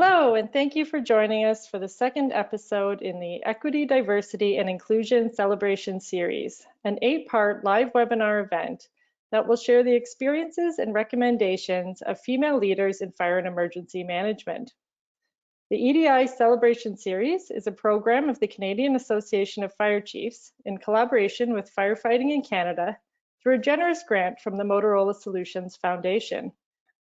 Hello, and thank you for joining us for the second episode in the Equity, Diversity, and Inclusion Celebration Series, an 8-part live webinar event that will share the experiences and recommendations of female leaders in fire and emergency management. The EDI Celebration Series is a program of the Canadian Association of Fire Chiefs in collaboration with Firefighting in Canada through a generous grant from the Motorola Solutions Foundation.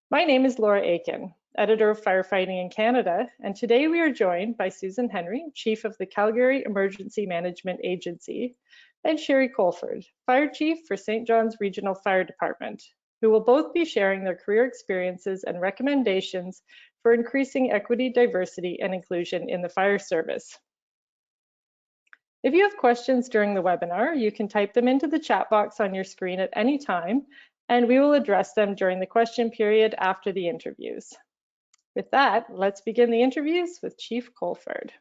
My name is Laura Aiken, editor of Firefighting in Canada, and today we are joined by Susan Henry, Chief of the Calgary Emergency Management Agency, and Sherry Colford, Fire Chief for St. John's Regional Fire Department, who will both be sharing their career experiences and recommendations for increasing equity, diversity, and inclusion in the fire service. If you have questions during the webinar, you can type them into the chat box on your screen at any time, and we will address them during the question period after the interviews. With that, let's begin the interviews with Chief Colford.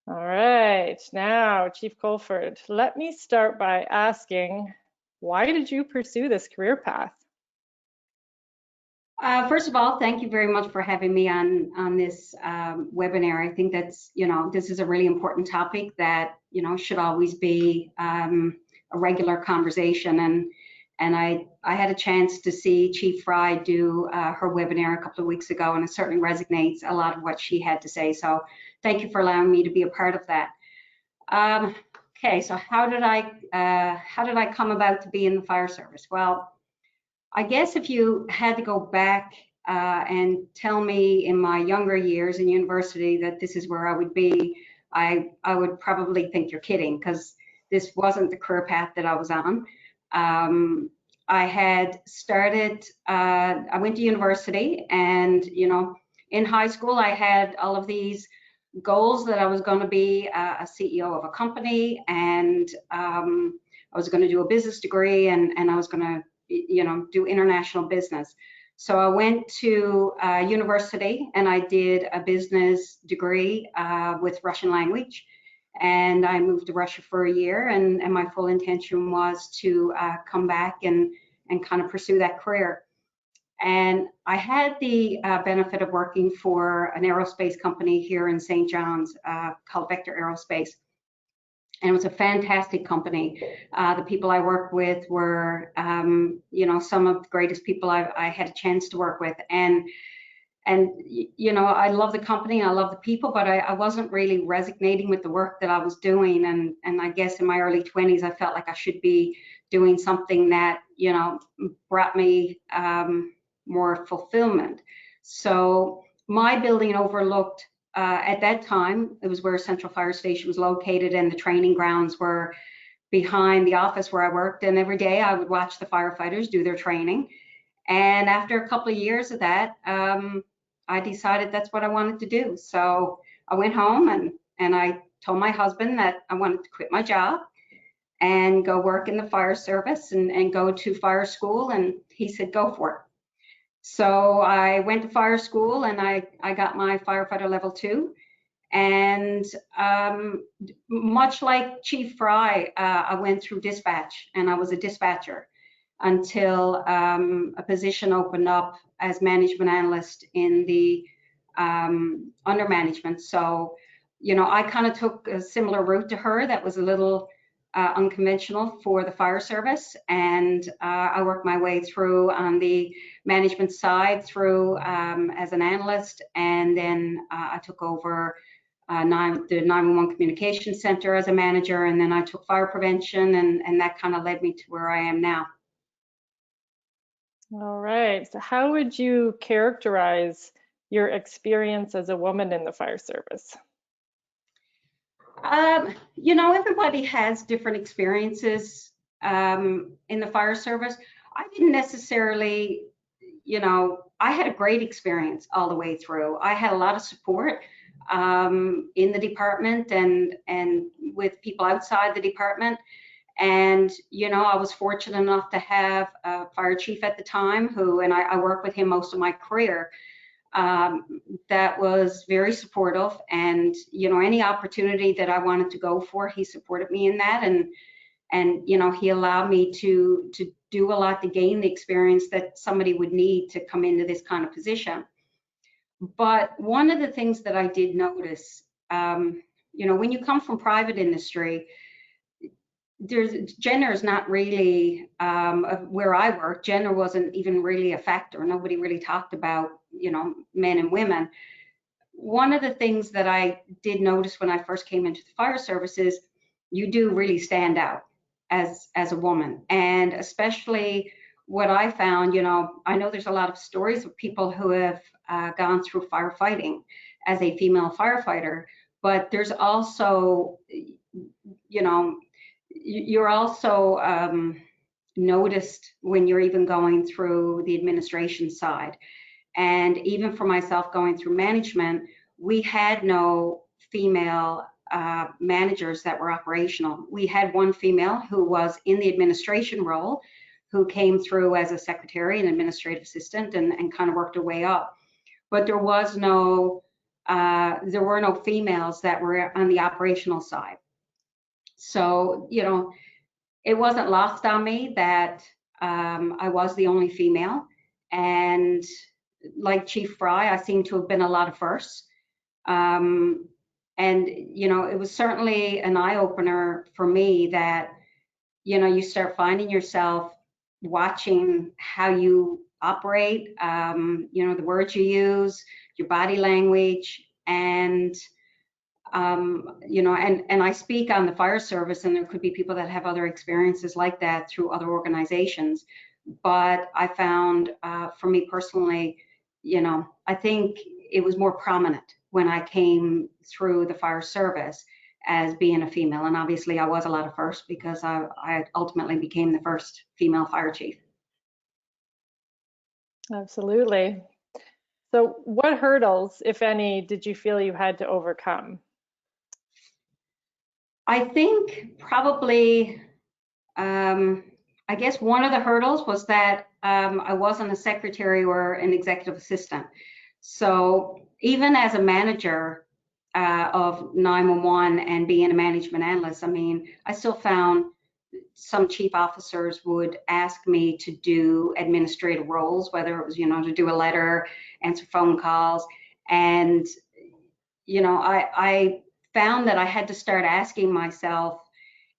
All right, now, Chief Colford, let me start by asking, why did you pursue this career path? First of all, thank you very much for having me on this webinar. I think that's, this is a really important topic that, should always be a regular conversation. And I had a chance to see Chief Fry do her webinar a couple of weeks ago, and it certainly resonates a lot of what she had to say. So thank you for allowing me to be a part of that. Okay, so how did I come about to be in the fire service? Well, I guess if you had to go back and tell me in my younger years in university that this is where I would be, I would probably think you're kidding, because this wasn't the career path that I was on. I had started, I went to university, and, in high school, I had all of these goals that I was going to be a CEO of a company, and I was going to do a business degree, and I was going to, do international business. So I went to university, and I did a business degree with Russian language. And I moved to Russia for a year, and my full intention was to come back and kind of pursue that career. And I had the benefit of working for an aerospace company here in St. John's called Vector Aerospace. And it was a fantastic company. The people I worked with were, some of the greatest people I had a chance to work with. And I love the company and I love the people, but I wasn't really resonating with the work that I was doing. And I guess in my early 20s, I felt like I should be doing something that, brought me more fulfillment. So my building overlooked, at that time, it was where Central Fire Station was located, and the training grounds were behind the office where I worked. And every day I would watch the firefighters do their training. And after a couple of years of that, I decided that's what I wanted to do. So I went home and I told my husband that I wanted to quit my job and go work in the fire service and go to fire school. And he said, go for it. So I went to fire school, and I got my firefighter level 2. And much like Chief Fry, I went through dispatch, and I was a dispatcher until a position opened up as management analyst in the under management. So, I kind of took a similar route to her that was a little unconventional for the fire service. And I worked my way through on the management side through as an analyst. And then I took over the 911 communication center as a manager. And then I took fire prevention, and that kind of led me to where I am now. All right, so how would you characterize your experience as a woman in the fire service? Everybody has different experiences in the fire service. I didn't necessarily, I had a great experience all the way through. I had a lot of support in the department and with people outside the department. And, I was fortunate enough to have a fire chief at the time and I worked with him most of my career, that was very supportive. And, any opportunity that I wanted to go for, he supported me in that. And he allowed me to do a lot to gain the experience that somebody would need to come into this kind of position. But one of the things that I did notice, when you come from private industry, gender is not really where I work. Gender wasn't even really a factor. Nobody really talked about men and women. One of the things that I did notice when I first came into the fire service is you do really stand out as a woman, and especially what I found, I know there's a lot of stories of people who have gone through firefighting as a female firefighter, but there's also, you're also noticed when you're even going through the administration side. And even for myself going through management, we had no female managers that were operational. We had one female who was in the administration role, who came through as a secretary and administrative assistant and kind of worked her way up. But there were no females that were on the operational side. So, it wasn't lost on me that I was the only female. And like Chief Fry, I seem to have been a lot of firsts. And, it was certainly an eye-opener for me that, you start finding yourself watching how you operate, the words you use, your body language, and and I speak on the fire service, and there could be people that have other experiences like that through other organizations. But I found, for me personally, I think it was more prominent when I came through the fire service as being a female. And obviously I was a lot of firsts because I ultimately became the first female fire chief. Absolutely. So what hurdles, if any, did you feel you had to overcome? I think probably, I guess one of the hurdles was that I wasn't a secretary or an executive assistant. So even as a manager of 911 and being a management analyst, I mean, I still found some chief officers would ask me to do administrative roles, whether it was, to do a letter, answer phone calls. And, I found that I had to start asking myself,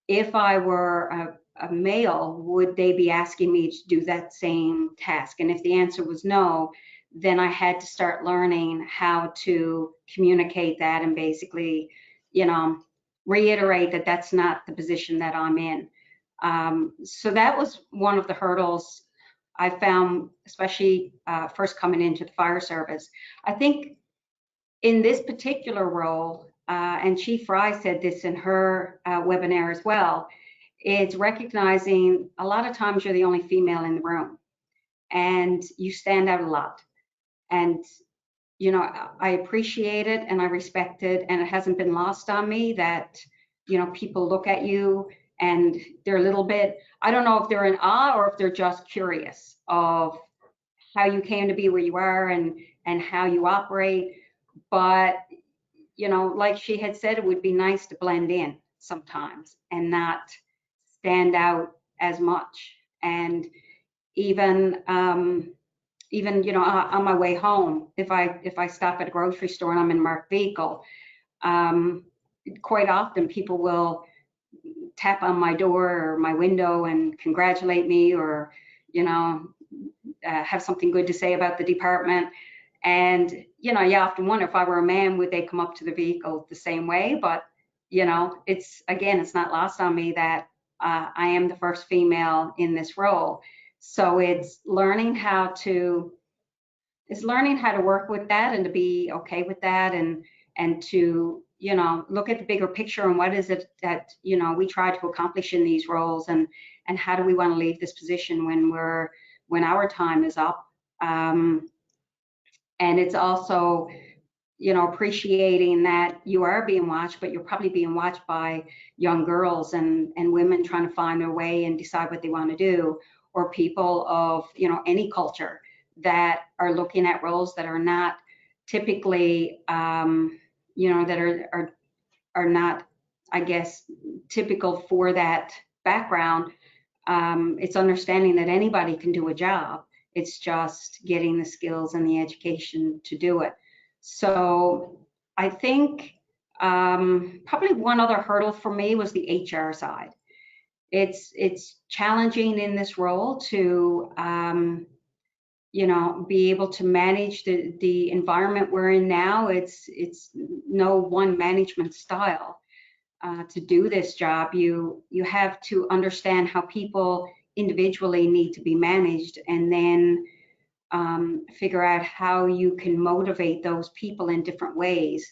if I were a male, would they be asking me to do that same task? And if the answer was no, then I had to start learning how to communicate that and basically, reiterate that that's not the position that I'm in. So that was one of the hurdles I found, especially first coming into the fire service. I think in this particular role, and Chief Fry said this in her webinar as well, it's recognizing a lot of times you're the only female in the room and you stand out a lot. And, I appreciate it and I respect it, and it hasn't been lost on me that, people look at you and they're a little bit, I don't know if they're in awe or if they're just curious of how you came to be where you are and how you operate. But, like she had said, it would be nice to blend in sometimes and not stand out as much. And even, on my way home, if I stop at a grocery store and I'm in a marked vehicle, quite often people will tap on my door or my window and congratulate me, or have something good to say about the department. And you often wonder, if I were a man, would they come up to the vehicle the same way? But it's not lost on me that I am the first female in this role. So it's learning how to work with that and to be okay with that, and to look at the bigger picture and what is it that we try to accomplish in these roles, and how do we want to leave this position when our time is up. And it's also appreciating that you are being watched, but you're probably being watched by young girls and women trying to find their way and decide what they want to do, or people of any culture that are looking at roles that are not typically that are not, I guess, typical for that background. It's understanding that anybody can do a job. It's just getting the skills and the education to do it. So I think probably one other hurdle for me was the HR side. It's challenging in this role to be able to manage the environment we're in now. It's no one management style. To do this job, you have to understand how people individually need to be managed, and then figure out how you can motivate those people in different ways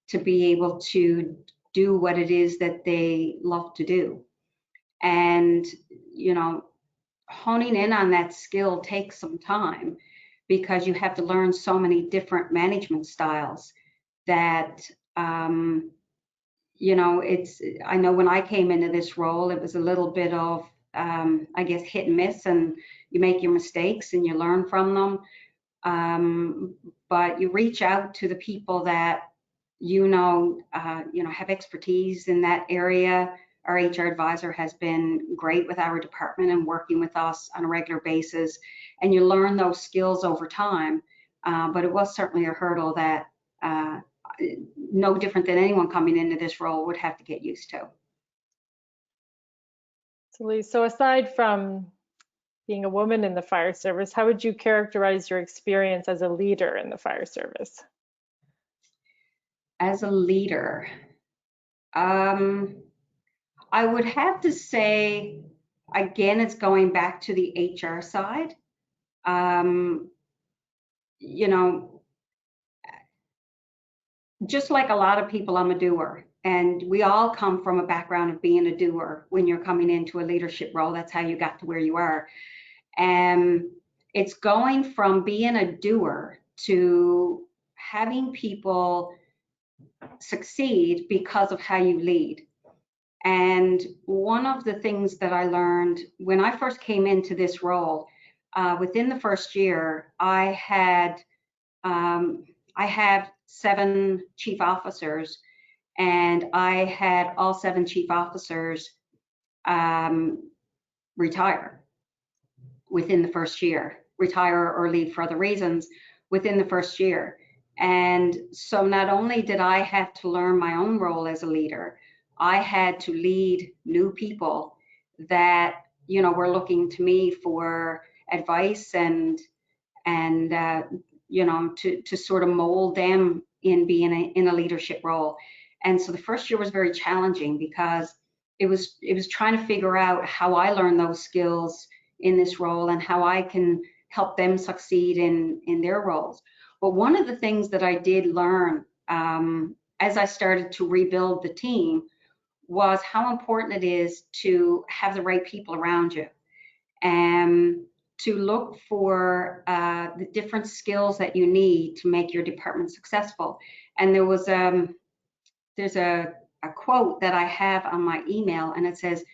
to be able to do what it is that they love to do. And, honing in on that skill takes some time, because you have to learn so many different management styles that, I know when I came into this role, it was a little bit of, I guess, hit and miss, and you make your mistakes and you learn from them. But you reach out to the people that have expertise in that area. Our HR advisor has been great with our department and working with us on a regular basis, and you learn those skills over time. But it was certainly a hurdle that no different than anyone coming into this role would have to get used to. So aside from being a woman in the fire service, how would you characterize your experience as a leader in the fire service? As a leader, I would have to say, again, it's going back to the HR side. Just like a lot of people, I'm a doer. And we all come from a background of being a doer when you're coming into a leadership role. That's how you got to where you are. And it's going from being a doer to having people succeed because of how you lead. And one of the things that I learned when I first came into this role, within the first year, I have 7 chief officers, and I had all 7 chief officers retire within the first year, retire or leave for other reasons within the first year. And so not only did I have to learn my own role as a leader, I had to lead new people that, were looking to me for advice and to sort of mold them in being in a leadership role. And so the first year was very challenging, because it was trying to figure out how I learn those skills in this role and how I can help them succeed in their roles. But one of the things that I did learn as I started to rebuild the team was how important it is to have the right people around you, and to look for the different skills that you need to make your department successful. And there's a quote that I have on my email, and it says,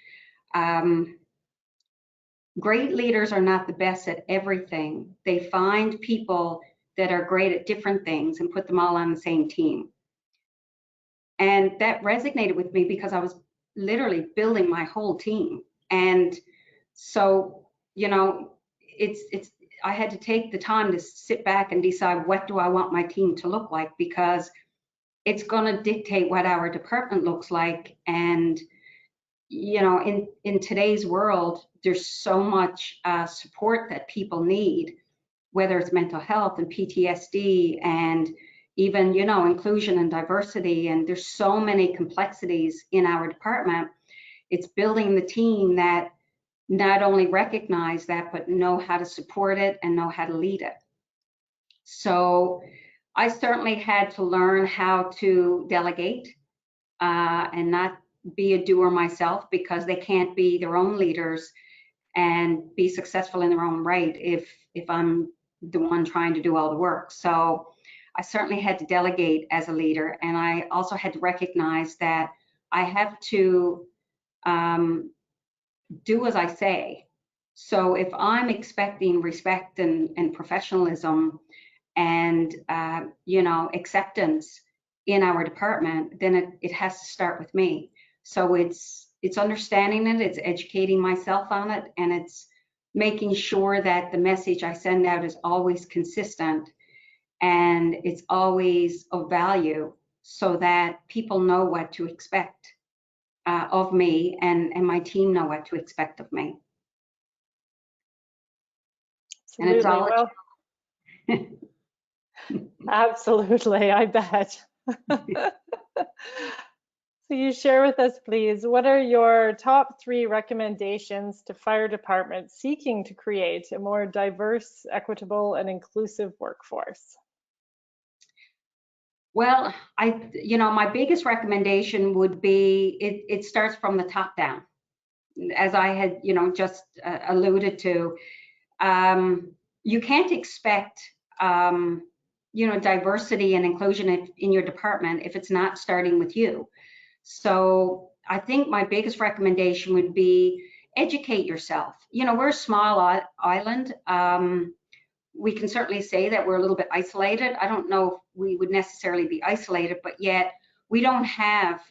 great leaders are not the best at everything. They find people that are great at different things and put them all on the same team. And that resonated with me, because I was literally building my whole team. And so, I had to take the time to sit back and decide, what do I want my team to look like? Because it's going to dictate what our department looks like. And, in today's world, there's so much support that people need, whether it's mental health and PTSD and even, inclusion and diversity. And there's so many complexities in our department. It's building the team that not only recognize that, but know how to support it and know how to lead it. So I certainly had to learn how to delegate and not be a doer myself, because they can't be their own leaders and be successful in their own right if I'm the one trying to do all the work. So I certainly had to delegate as a leader, and I also had to recognize that I have to do as I say. So if I'm expecting respect and professionalism and acceptance in our department, then it has to start with me. So it's understanding it, it's educating myself on it, and it's making sure that the message I send out is always consistent. and it's always of value so that people know what to expect of me, and my team know what to expect of me. And it's Absolutely. all Well, absolutely, I bet. So you share with us, please, what are your top 3 recommendations to fire departments seeking to create a more diverse, equitable, and inclusive workforce? Well, my biggest recommendation would be it starts from the top down. As I had, just alluded to, you can't expect, diversity and inclusion in your department if it's not starting with you. So I think my biggest recommendation would be educate yourself. We're a small island. We can certainly say that we're a little bit isolated. I don't know if we would necessarily be isolated, but yet we don't have,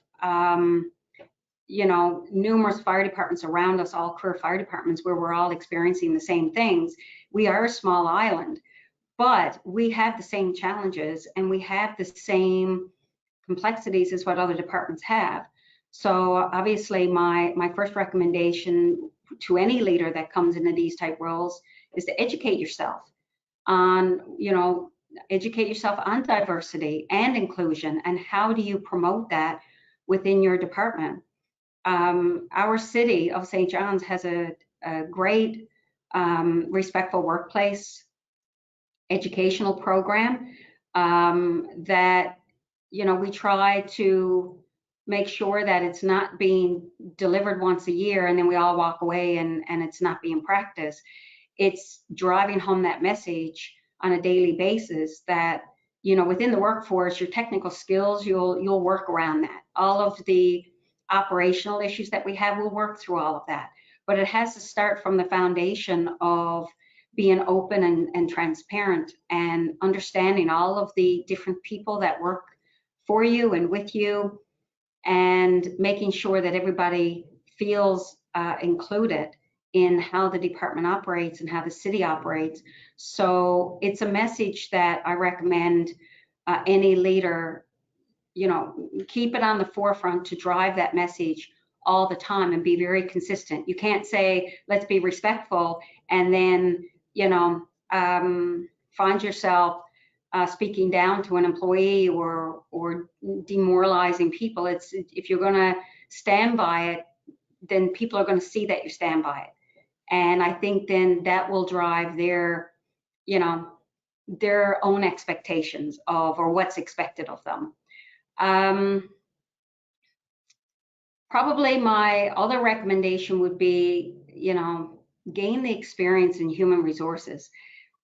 numerous fire departments around us, all career fire departments, where we're all experiencing the same things. We are a small island, but we have the same challenges and we have the same complexities as what other departments have. So obviously my first recommendation to any leader that comes into these type roles is to educate yourself on, educate yourself on diversity and inclusion, and how do you promote that within your department. Our city of St. John's has a great respectful workplace educational program that, we try to make sure that it's not being delivered once a year and then we all walk away and it's not being practiced. It's driving home that message on a daily basis that, within the workforce, your technical skills, you'll work around that. All of the operational issues that we have, we'll work through all of that. But it has to start from the foundation of being open and transparent and understanding all of the different people that work for you and with you, and making sure that everybody feels included in how the department operates and how the city operates. So it's a message that I recommend any leader, keep it on the forefront to drive that message all the time and be very consistent. You can't say, let's be respectful, and then, find yourself speaking down to an employee or demoralizing people. It's, if you're going to stand by it, then people are going to see that you stand by it. And I think then that will drive their, their own expectations of, or what's expected of them. Probably my other recommendation would be, gain the experience in human resources.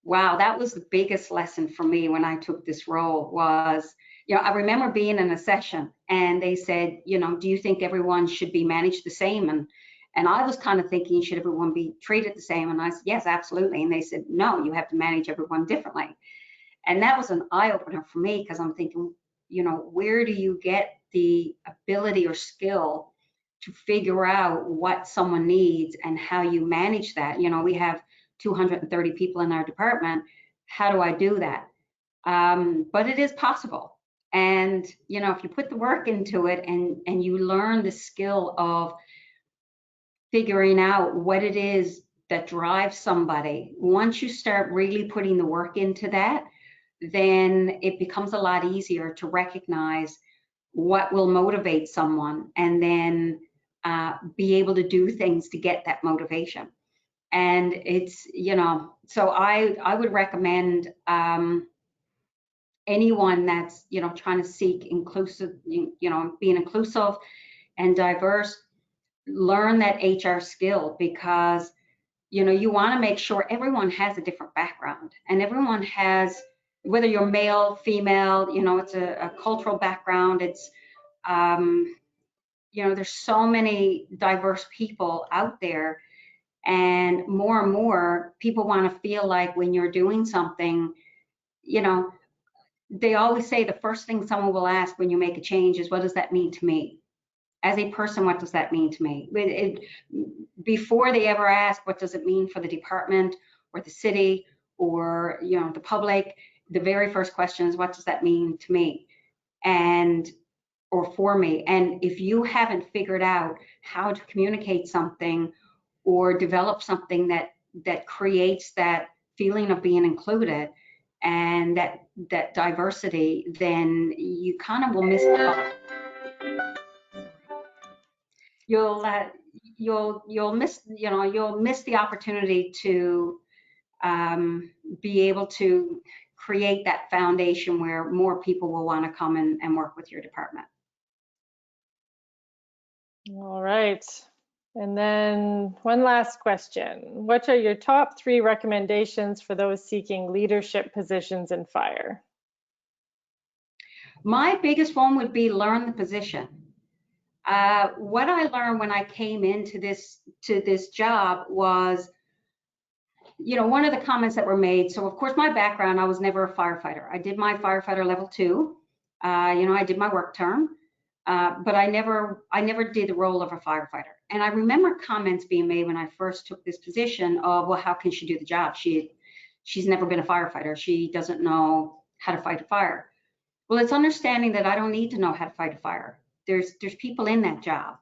Wow, that was the biggest lesson for me when I took this role was, I remember being in a session and they said, do you think everyone should be managed the same? And I was kind of thinking, should everyone be treated the same? And I said, yes, absolutely. And they said, no, you have to manage everyone differently. And that was an eye-opener for me, because I'm thinking, where do you get the ability or skill to figure out what someone needs and how you manage that? We have 230 people in our department. How do I do that? But it is possible. And, if you put the work into it and you learn the skill of figuring out what it is that drives somebody, once you start really putting the work into that, then it becomes a lot easier to recognize what will motivate someone, and then be able to do things to get that motivation. And it's, so I would recommend anyone that's, trying to seek inclusive, being inclusive and diverse, learn that HR skill, because, you want to make sure everyone has a different background, and everyone has, whether you're male, female, it's a cultural background. It's, there's so many diverse people out there, and more people want to feel like when you're doing something, they always say the first thing someone will ask when you make a change is, what does that mean to me? As a person, what does that mean to me? Before they ever ask, what does it mean for the department or the city or, the public, the very first question is, what does that mean to me? Or for me. And if you haven't figured out how to communicate something or develop something that creates that feeling of being included and that diversity, then you kind of will miss the you'll miss you'll miss the opportunity to be able to create that foundation where more people will want to come and work with your department. All right. And then one last question. What are your top 3 recommendations for those seeking leadership positions in fire? My biggest one would be learn the position. What I learned when I came into this job was, one of the comments that were made. So of course, my background, I was never a firefighter. I did my firefighter level 2. I did my work term, but I never did the role of a firefighter. And I remember comments being made when I first took this position of, well, how can she do the job? She's never been a firefighter. She doesn't know how to fight a fire. Well, it's understanding that I don't need to know how to fight a fire. There's people in that job.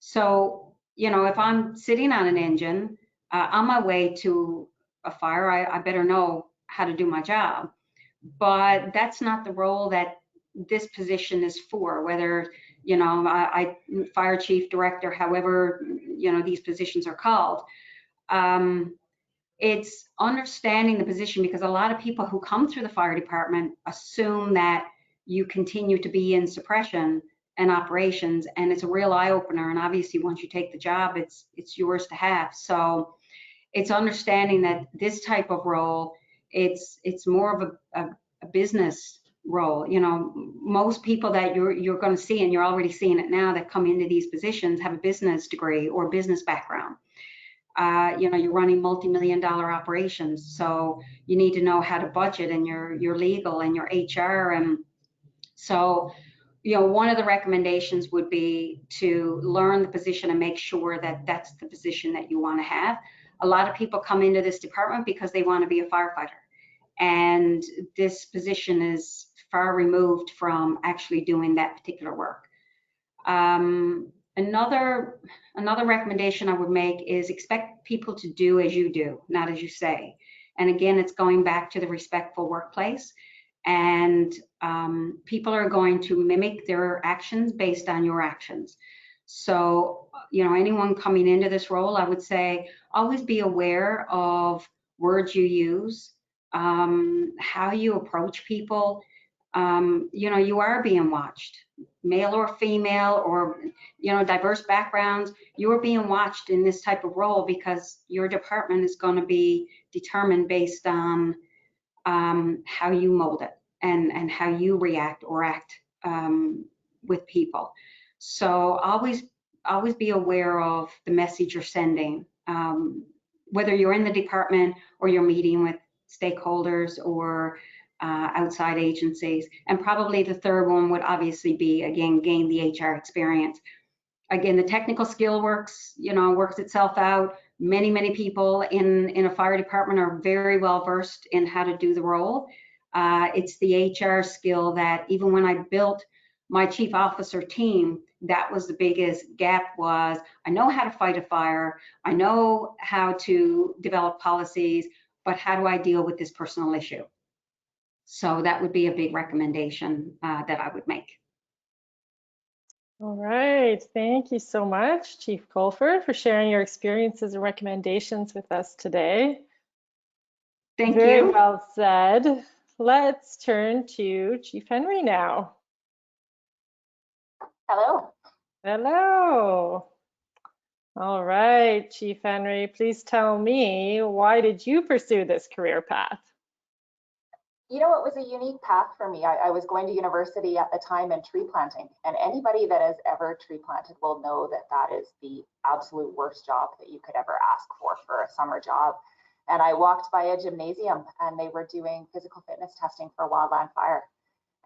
So, if I'm sitting on an engine on my way to a fire, I better know how to do my job. But that's not the role that this position is for, whether, I fire chief, director, however, these positions are called. It's understanding the position, because a lot of people who come through the fire department assume that you continue to be in suppression and operations, and it's a real eye opener. And obviously, once you take the job, it's yours to have. So it's understanding that this type of role, it's more of a business role. Most people that you're going to see, and you're already seeing it now, that come into these positions have a business degree or business background. You're running multi-million-dollar operations, so you need to know how to budget, and your legal and your HR. And so, one of the recommendations would be to learn the position and make sure that that's the position that you want to have. A lot of people come into this department because they want to be a firefighter, and this position is far removed from actually doing that particular work. Another recommendation I would make is expect people to do as you do, not as you say. And again, it's going back to the respectful workplace. And people are going to mimic their actions based on your actions. So, anyone coming into this role, I would say always be aware of words you use, how you approach people. You are being watched, male or female, or diverse backgrounds. You are being watched in this type of role because your department is going to be determined based on how you mold it and how you react or act with people. So always be aware of the message you're sending, whether you're in the department or you're meeting with stakeholders or outside agencies. And probably the third one would obviously be, again, gain the HR experience. Again, the technical skill works itself out. Many people in a fire department are very well versed in how to do the role. It's the HR skill that, even when I built my chief officer team, that was the biggest gap. Was I know how to fight a fire, I know how to develop policies, but how do I deal with this personal issue? So that would be a big recommendation that I would make. All right, thank you so much, Chief Colford, for sharing your experiences and recommendations with us today. Thank you. Very well said. Let's turn to Chief Henry now. Hello. Hello. All right, Chief Henry, please tell me, why did you pursue this career path? It was a unique path for me. I was going to university at the time in tree planting, and anybody that has ever tree planted will know that that is the absolute worst job that you could ever ask for a summer job. And I walked by a gymnasium, and they were doing physical fitness testing for wildland fire.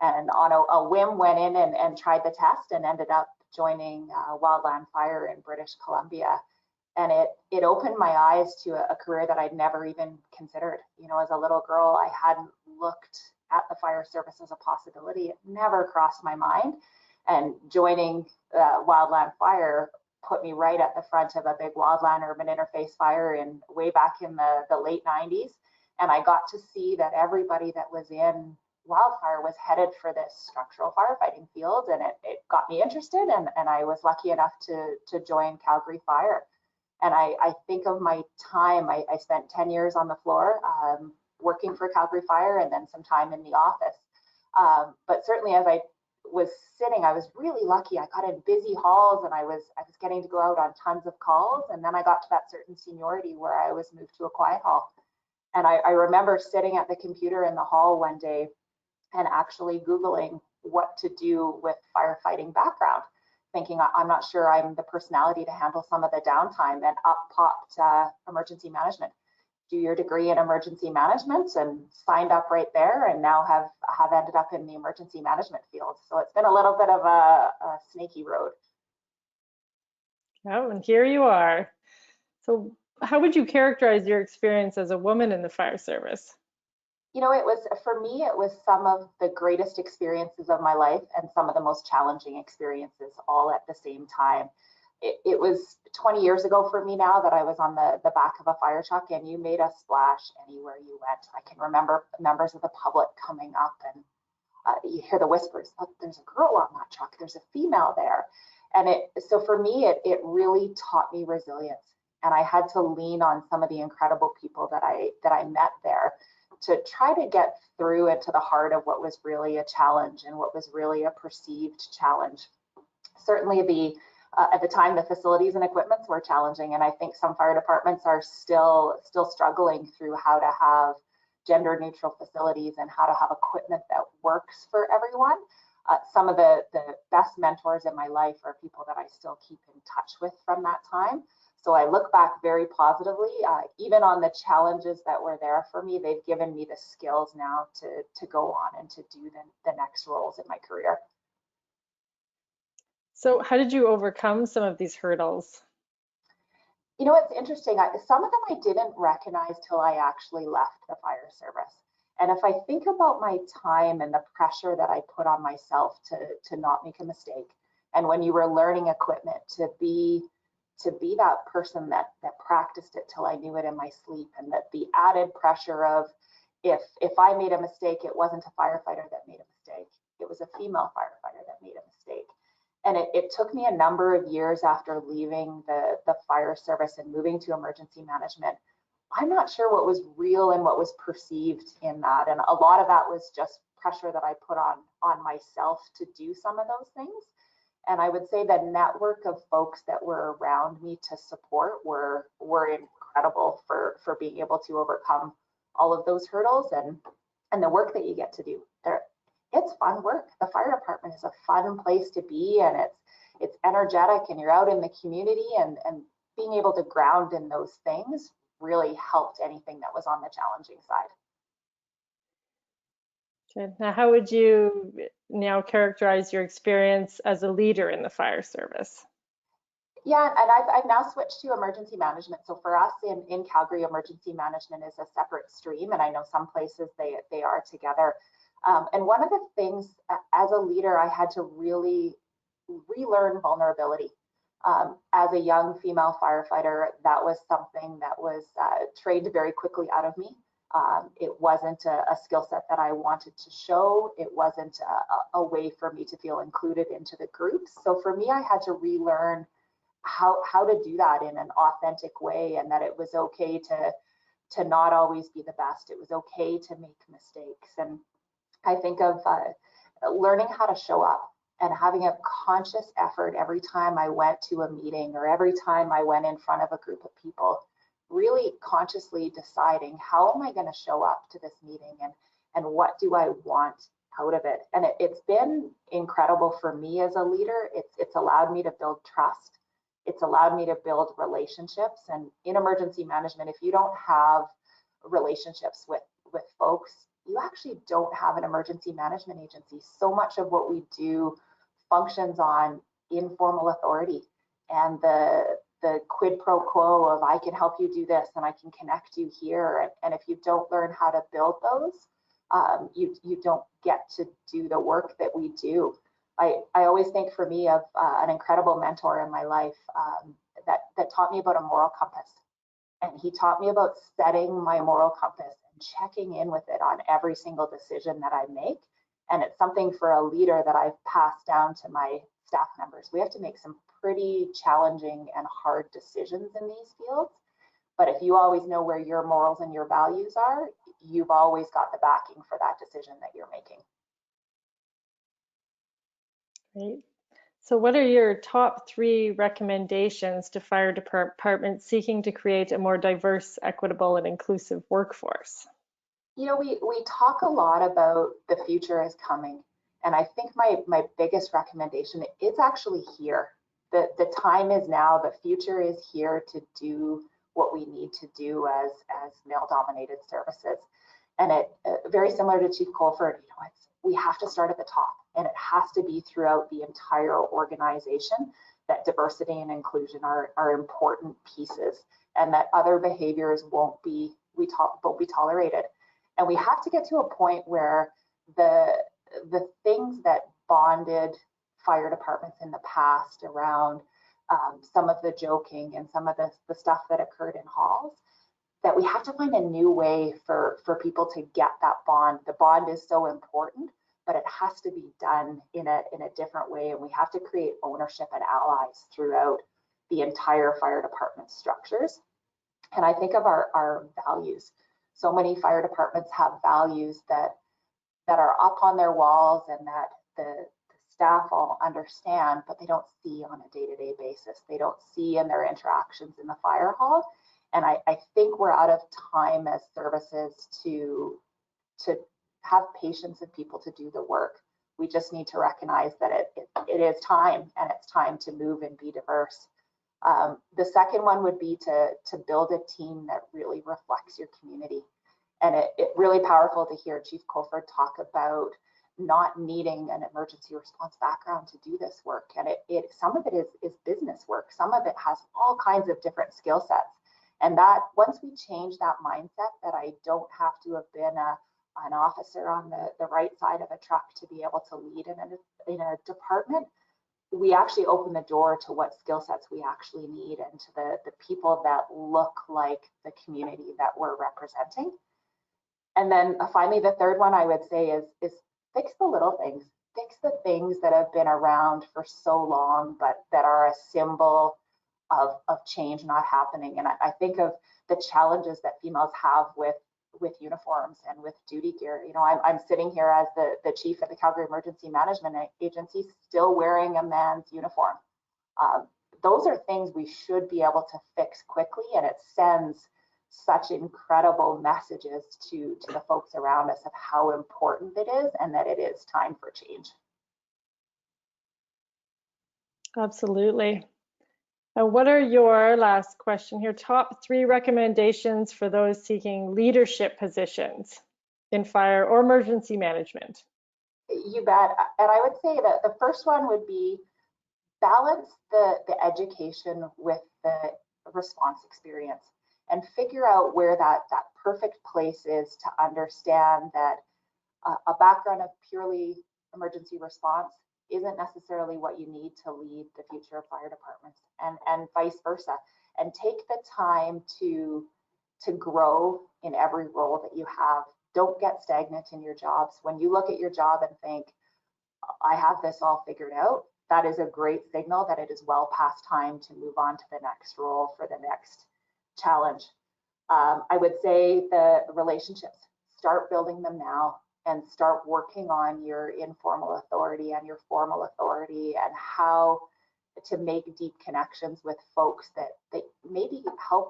And on a whim, went in and tried the test, and ended up joining wildland fire in British Columbia. And it opened my eyes to a career that I'd never even considered. As a little girl, I hadn't looked at the fire service as a possibility. It never crossed my mind. And joining Wildland Fire put me right at the front of a big wildland urban interface fire in way back in the late 90s. And I got to see that everybody that was in wildfire was headed for this structural firefighting field, and it got me interested, and I was lucky enough to join Calgary Fire. And I think of my time, I spent 10 years on the floor working for Calgary Fire, and then some time in the office. But certainly as I was sitting, I was really lucky. I got in busy halls, and I was getting to go out on tons of calls. And then I got to that certain seniority where I was moved to a quiet hall. And I remember sitting at the computer in the hall one day and actually Googling what to do with firefighting background, thinking I'm not sure I'm the personality to handle some of the downtime. And up popped emergency management. Do your degree in emergency management, and signed up right there, and now have ended up in the emergency management field. So it's been a little bit of a snaky road. Oh, and here you are. So how would you characterize your experience as a woman in the fire service? You know, for me, it was some of the greatest experiences of my life and some of the most challenging experiences all at the same time. It was 20 years ago for me now that I was on the back of a fire truck, and you made a splash anywhere you went. I can remember members of the public coming up, and you hear the whispers, "Look, there's a girl on that truck, there's a female there." And so for me, it really taught me resilience. And I had to lean on some of the incredible people that I met there to try to get through into the heart of what was really a challenge and what was really a perceived challenge. Certainly at the time, the facilities and equipments were challenging, and I think some fire departments are still struggling through how to have gender neutral facilities and how to have equipment that works for everyone. Some of the best mentors in my life are people that I still keep in touch with from that time. So I look back very positively, even on the challenges that were there for me. They've given me the skills now to go on and to do the next roles in my career. So how did you overcome some of these hurdles? You know, it's interesting. Some of them I didn't recognize till I actually left the fire service. And if I think about my time and the pressure that I put on myself to not make a mistake, and when you were learning equipment, to be that person that practiced it till I knew it in my sleep, and that the added pressure of if I made a mistake, it wasn't a firefighter that made a mistake. It was a female firefighter that made a mistake. And it took me a number of years after leaving the fire service and moving to emergency management. I'm not sure what was real and what was perceived in that. And a lot of that was just pressure that I put on myself to do some of those things. And I would say the network of folks that were around me to support were incredible for being able to overcome all of those hurdles and the work that you get to do. It's fun work. The fire department is a fun place to be, and it's energetic, and you're out in the community, and being able to ground in those things really helped anything that was on the challenging side. Good. Now, how would you now characterize your experience as a leader in the fire service? Yeah, and I've now switched to emergency management. So for us in Calgary, emergency management is a separate stream, and I know some places they are together. And one of the things as a leader, I had to really relearn vulnerability. As a young female firefighter, that was something that was trained very quickly out of me. It wasn't a skill set that I wanted to show. It wasn't a way for me to feel included into the groups. So for me, I had to relearn how to do that in an authentic way, and that it was okay to not always be the best. It was okay to make mistakes. And I think of learning how to show up and having a conscious effort every time I went to a meeting or every time I went in front of a group of people, really consciously deciding how am I going to show up to this meeting, and what do I want out of it. And it's been incredible for me as a leader. It's allowed me to build trust. It's allowed me to build relationships. And in emergency management, if you don't have relationships with folks, you actually don't have an emergency management agency. So much of what we do functions on informal authority and the quid pro quo of I can help you do this and I can connect you here. And if you don't learn how to build those, you don't get to do the work that we do. I always think for me of an incredible mentor in my life that taught me about a moral compass. And he taught me about setting my moral compass and checking in with it on every single decision that I make. And it's something for a leader that I've passed down to my staff members. We have to make some pretty challenging and hard decisions in these fields. But if you always know where your morals and your values are, you've always got the backing for that decision that you're making. Great. So what are your top 3 recommendations to fire departments seeking to create a more diverse, equitable, and inclusive workforce? You know, we talk a lot about the future is coming. And I think my biggest recommendation, it's actually here. The time is now, the future is here to do what we need to do as male-dominated services. And it very similar to Chief Colford, you know, we have to start at the top, and it has to be throughout the entire organization that diversity and inclusion are important pieces, and that other behaviors won't be tolerated. And we have to get to a point where the things that bonded fire departments in the past around some of the joking and some of the stuff that occurred in halls, that we have to find a new way for people to get that bond. The bond is so important, but it has to be done in a different way. And we have to create ownership and allies throughout the entire fire department structures. And I think of our values. So many fire departments have values that are up on their walls and that the staff all understand, but they don't see on a day-to-day basis. They don't see in their interactions in the fire hall. And I think we're out of time as services to have patience and people to do the work. We just need to recognize that it is time, and it's time to move and be diverse. The second one would be to build a team that really reflects your community. And it really powerful to hear Chief Colford talk about not needing an emergency response background to do this work. And some of it is business work. Some of it has all kinds of different skill sets. And that once we change that mindset, that I don't have to have been an officer on the right side of a truck to be able to lead in a department, we actually open the door to what skill sets we actually need and to the people that look like the community that we're representing. And then finally, the third one I would say is fix the little things. Fix the things that have been around for so long, but that are a symbol of change not happening. And I think of the challenges that females have with uniforms and with duty gear. You know, I'm sitting here as the chief of the Calgary Emergency Management Agency, still wearing a man's uniform. Those are things we should be able to fix quickly, and it sends such incredible messages to the folks around us of how important it is and that it is time for change. Absolutely. What are your, last question here, top 3 recommendations for those seeking leadership positions in fire or emergency management? You bet. And I would say that the first one would be balance the education with the response experience and figure out where that perfect place is to understand that a background of purely emergency response isn't necessarily what you need to lead the future of fire departments, and vice versa. And take the time to grow in every role that you have. Don't get stagnant in your jobs. When you look at your job and think, I have this all figured out, that is a great signal that it is well past time to move on to the next role for the next challenge. I would say the relationships, start building them now, and start working on your informal authority and your formal authority and how to make deep connections with folks that maybe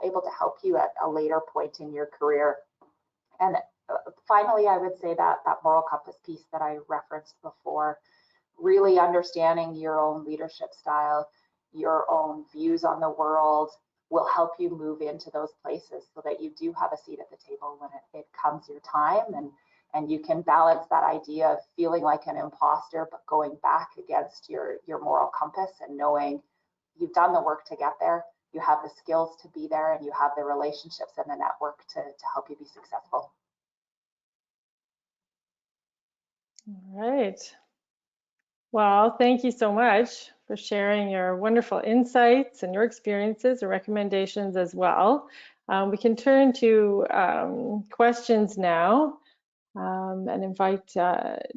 able to help you at a later point in your career. And finally, I would say that moral compass piece that I referenced before, really understanding your own leadership style, your own views on the world, will help you move into those places so that you do have a seat at the table when it comes your time, and you can balance that idea of feeling like an imposter but going back against your moral compass and knowing you've done the work to get there, you have the skills to be there, and you have the relationships and the network to help you be successful. All right. Well, thank you so much for sharing your wonderful insights and your experiences and recommendations as well. We can turn to questions now and invite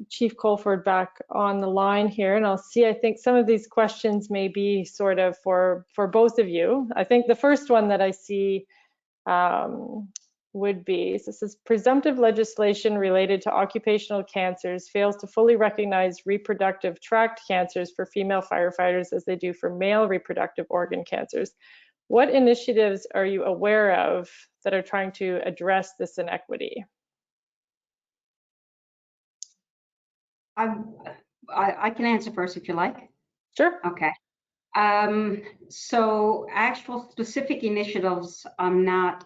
Chief Colford back on the line here. And I'll see, I think some of these questions may be sort of for both of you. I think the first one that I see would be, so this is presumptive legislation related to occupational cancers fails to fully recognize reproductive tract cancers for female firefighters as they do for male reproductive organ cancers. What initiatives are you aware of that are trying to address this inequity? I can answer first if you like. Sure. Okay. So actual specific initiatives I'm not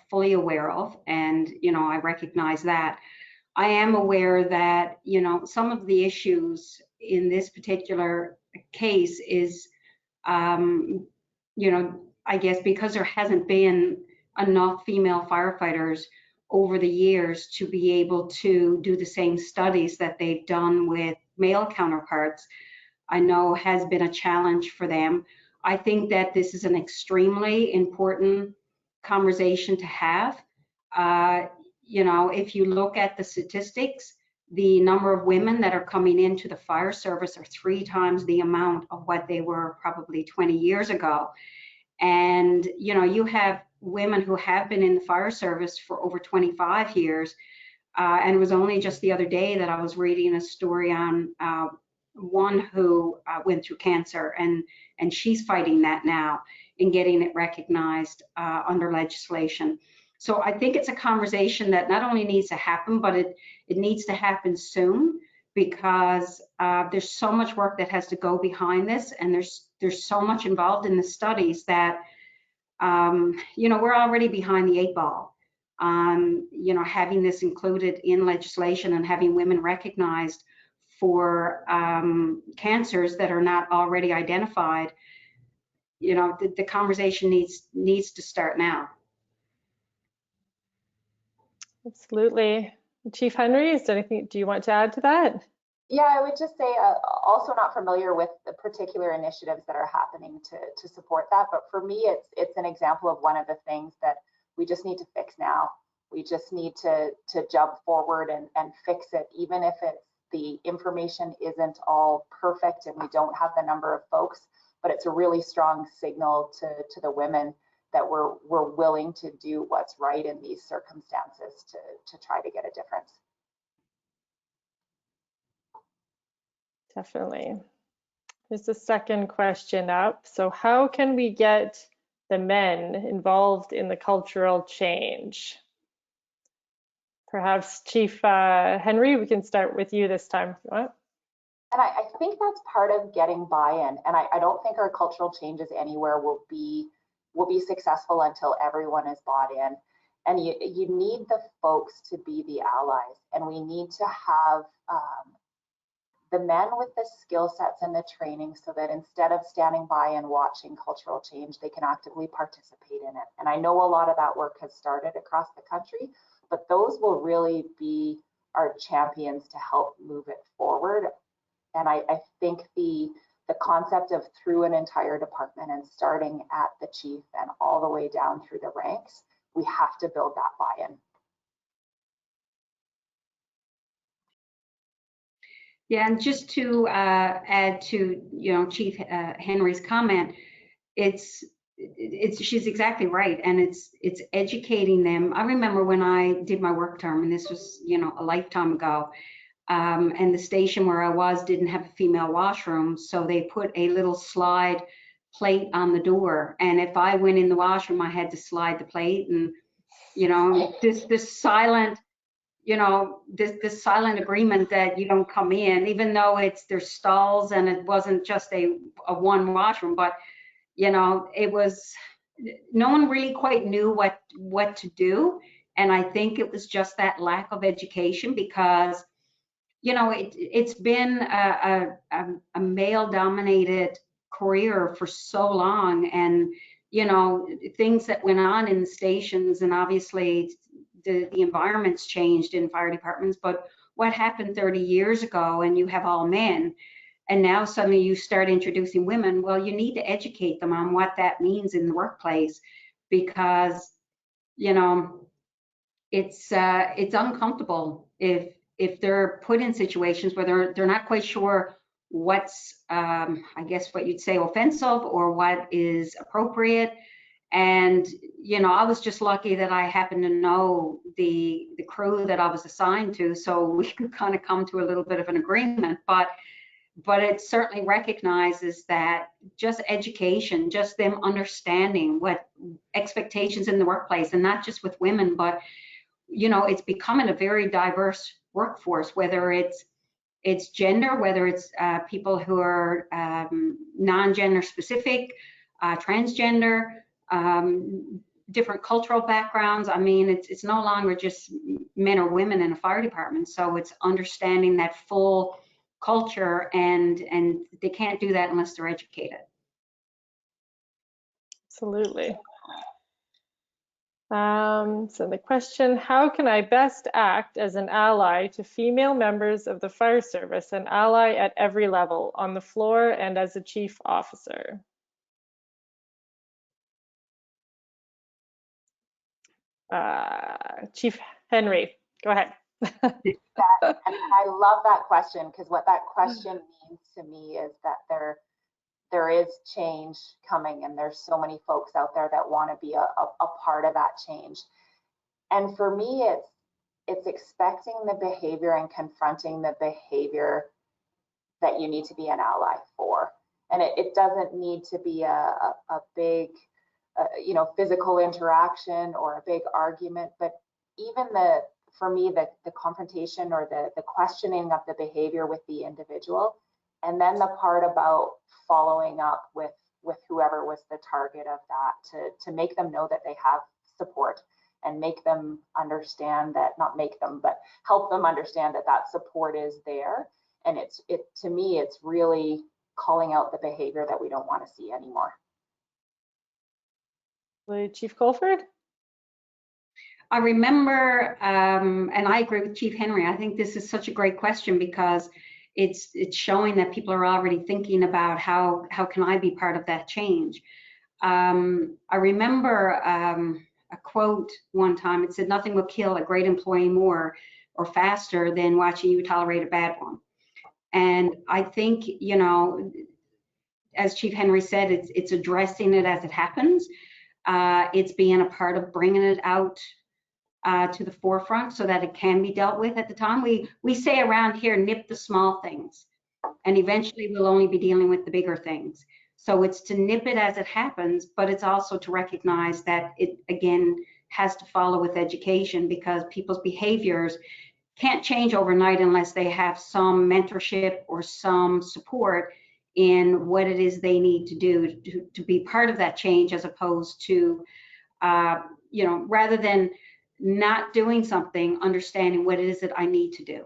fully aware of, and I recognize that. I am aware that some of the issues in this particular case is I guess because there hasn't been enough female firefighters over the years to be able to do the same studies that they've done with male counterparts, I know has been a challenge for them. I think that this is an extremely important conversation to have. If you look at the statistics, the number of women that are coming into the fire service are 3 times the amount of what they were probably 20 years ago. And, you have women who have been in the fire service for over 25 years. And it was only just the other day that I was reading a story on one who went through cancer, and she's fighting that now and getting it recognized under legislation. So I think it's a conversation that not only needs to happen, but it needs to happen soon, because there's so much work that has to go behind this, and there's so much involved in the studies that we're already behind the 8 ball on having this included in legislation and having women recognized for cancers that are not already identified. The conversation needs to start now. Absolutely. Chief Henry, is there anything, do you want to add to that? Yeah, I would just say also not familiar with the particular initiatives that are happening to support that, but for me it's an example of one of the things that we just need to fix now. We just need to jump forward and fix it, even if the information isn't all perfect and we don't have the number of folks, but it's a really strong signal to the women that we're willing to do what's right in these circumstances to try to get a difference. Definitely. Here's the second question up. So how can we get the men involved in the cultural change? Perhaps Chief Henry, we can start with you this time if you want. And I think that's part of getting buy-in. And I don't think our cultural changes anywhere will be successful until everyone is bought in. And you need the folks to be the allies. And we need to have the men with the skill sets and the training so that instead of standing by and watching cultural change, they can actively participate in it. And I know a lot of that work has started across the country, but those will really be our champions to help move it forward. And I think the concept of through an entire department and starting at the chief and all the way down through the ranks, we have to build that buy-in. Yeah, and just to add to Chief Henry's comment, she's exactly right, and it's educating them. I remember when I did my work term, and this was a lifetime ago, and the station where I was didn't have a female washroom, so they put a little slide plate on the door, and if I went in the washroom, I had to slide the plate, and this silent. This silent agreement that you don't come in, even though there's stalls and it wasn't just a one washroom, but it was, no one really quite knew what to do. And I think it was just that lack of education, because it's been a male dominated career for so long, and things that went on in the stations, and obviously the environment's changed in fire departments, but what happened 30 years ago and you have all men, and now suddenly you start introducing women, well, you need to educate them on what that means in the workplace, because, you know, it's uncomfortable if they're put in situations where they're not quite sure what's, I guess what you'd say, offensive or what is appropriate. And, you know, I was just lucky that I happened to know the crew that I was assigned to, so we could kind of come to a little bit of an agreement. But it certainly recognizes that just education, just them understanding what expectations in the workplace, and not just with women, but, you know, it's becoming a very diverse workforce, whether it's gender, whether it's people who are non-gender specific, transgender, different cultural backgrounds. I mean, it's no longer just men or women in a fire department. So it's understanding that full culture, and they can't do that unless they're educated. Absolutely. So the question, how can I best act as an ally to female members of the fire service, an ally at every level, on the floor and as a chief officer? Chief Henry, go ahead. And I love that question, because what that question means to me is that there is change coming, and there's so many folks out there that want to be a part of that change. And for me, it's expecting the behavior and confronting the behavior that you need to be an ally for. And it doesn't need to be a big, you know, physical interaction or a big argument, but even for me, the confrontation or the questioning of the behavior with the individual, and then the part about following up with whoever was the target of that, to make them know that they have support, and make them understand that, not make them, but help them understand that that support is there. And to me, it's really calling out the behavior that we don't want to see anymore. Chief Colford? I remember, and I agree with Chief Henry, I think this is such a great question, because it's showing that people are already thinking about how can I be part of that change. I remember a quote one time. It said, "Nothing will kill a great employee more or faster than watching you tolerate a bad one." And I think, you know, as Chief Henry said, it's addressing it as it happens. It's being a part of bringing it out to the forefront so that it can be dealt with at the time. We say around here, nip the small things, and eventually we'll only be dealing with the bigger things. So it's to nip it as it happens, but it's also to recognize that it, again, has to follow with education, because people's behaviors can't change overnight unless they have some mentorship or some support in what it is they need to do to be part of that change, as opposed to, you know, rather than not doing something, understanding what it is that I need to do.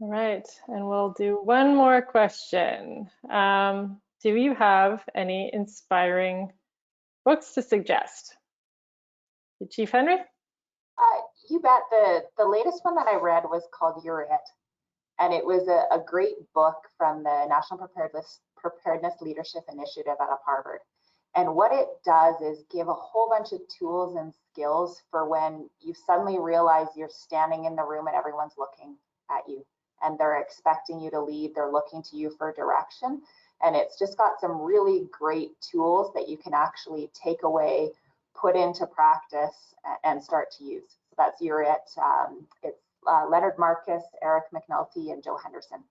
All right, and we'll do one more question. Do you have any inspiring books to suggest? Chief Henry? You bet. The latest one that I read was called You're It. And it was a great book from the National Preparedness Leadership Initiative out of Harvard. And what it does is give a whole bunch of tools and skills for when you suddenly realize you're standing in the room and everyone's looking at you and they're expecting you to lead, they're looking to you for direction. And it's just got some really great tools that you can actually take away, put into practice, and start to use. So that's You're It. It's Leonard Marcus, Eric McNulty, and Joe Henderson.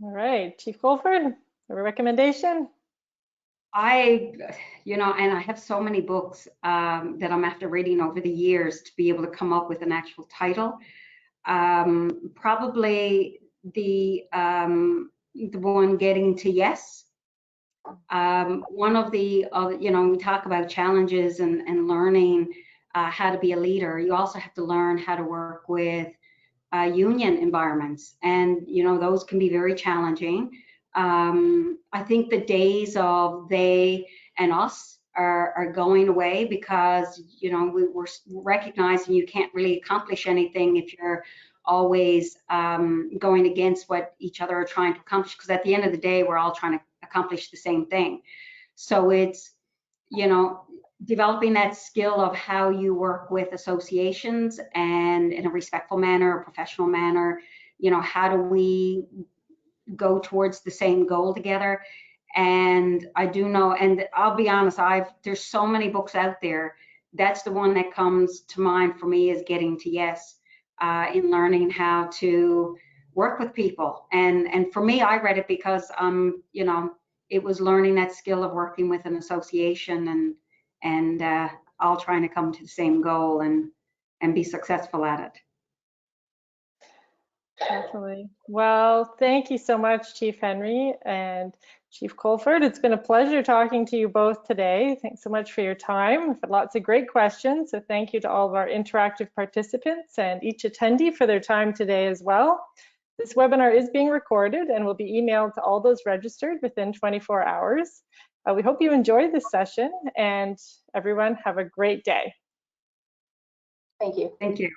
All right, Chief Colford, a recommendation? You know, and I have so many books that I'm after reading over the years to be able to come up with an actual title. Probably the one, Getting to Yes. One of the, you know, we talk about challenges and learning how to be a leader. You also have to learn how to work with union environments, and you know, those can be very challenging. I think the days of they and us are going away, because we're recognizing you can't really accomplish anything if you're always going against what each other are trying to accomplish, because at the end of the day we're all trying to accomplish the same thing. So it's developing that skill of how you work with associations, and in a respectful manner, a professional manner, how do we go towards the same goal together. And I do know, and I'll be honest, there's so many books out there. That's the one that comes to mind for me, is Getting to Yes, in learning how to work with people. And for me, I read it because it was learning that skill of working with an association, and all trying to come to the same goal and be successful at it. Definitely. Well, thank you so much, Chief Henry and Chief Colford. It's been a pleasure talking to you both today. Thanks so much for your time. We've had lots of great questions. So thank you to all of our interactive participants and each attendee for their time today as well. This webinar is being recorded and will be emailed to all those registered within 24 hours. We hope you enjoyed this session, and everyone have a great day. Thank you. Thank you.